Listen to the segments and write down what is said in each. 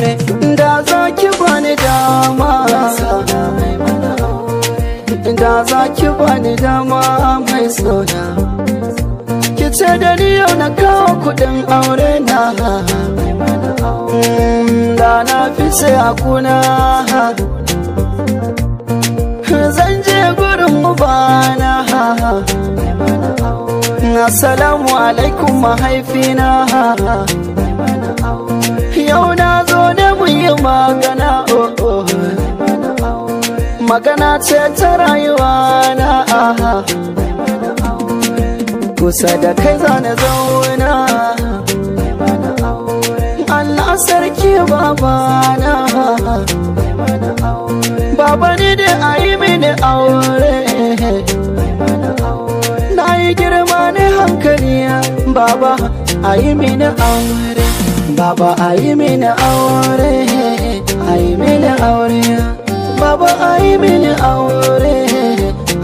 aure. Da za ki bani dama, da za ki bani dama mai sona, ki ce da ni yau na kawo kudin aure na. Da na fice a kuna, zan je gurin ubana. Assalamu alaikum mahaifina, yau na zo da mu yi magana. Magana ce ta rayuwa na, kusa da kai zana zauna. Allah sarki babana, baba ni da ayi mini aure. Na yi girma ne hankali, baba ayi mini aure. Baba ayi mini aure, ayi mini aure. Baba ayi mini aure,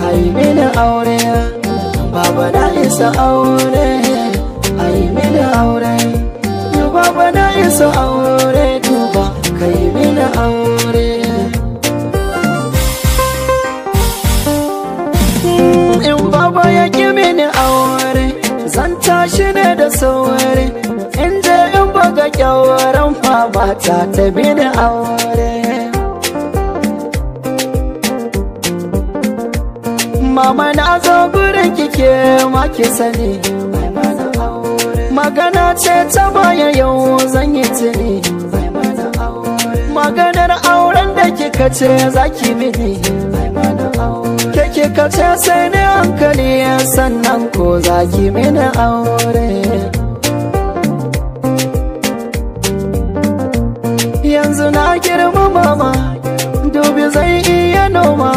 ayi mini aure. Baba na isa aure, ayi mini aure. Baba na isa aure, duba kai mini aure. In baba ya ki mini aure, zan tashi ne da sauri. In je in baga kyawaran fama ta mini aure. Mama na zo gurin kike ma ki sani, magana ce ta baya yau zan yi tuni. Maganar auren da kika ce za ki mini, ke kika ce sai ni hankali, sannan ko za ki mini aure. Yanzu na girma mama, dubi zai iya noma.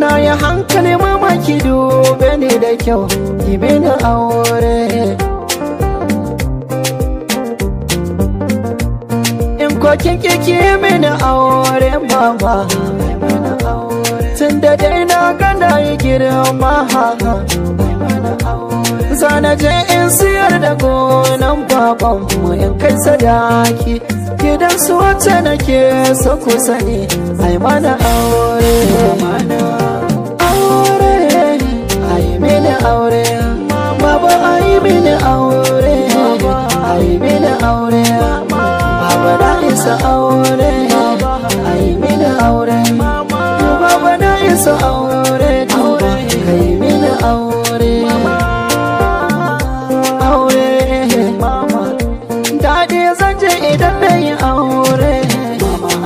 Na yi hankali mama, ki dube ni da kyau, ki mini aure. In kwakin kiki mini aure mama, tun da dai na gana yi girma. Zana je in siyar da gonan babanmu in kai sadaki, gidan su wacce nake so ku sani, ai mana aure. Aure, ai mini aure. Baba ai mini aure, ai mini aure. Baba na isa aure, ai mini aure. Baba na isa aure, ai mini aure. Aure, daɗi zan je idan na yi aure.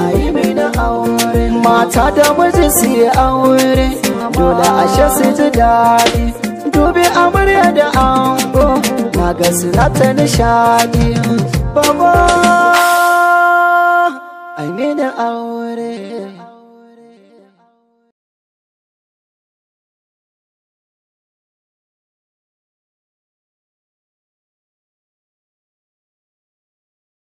Ai mini aure. Mata da miji su yi aure, dole ashe su ji daɗi. Dubi amarya da ango, na ga suna ta nishadi. Baba ai mini aure.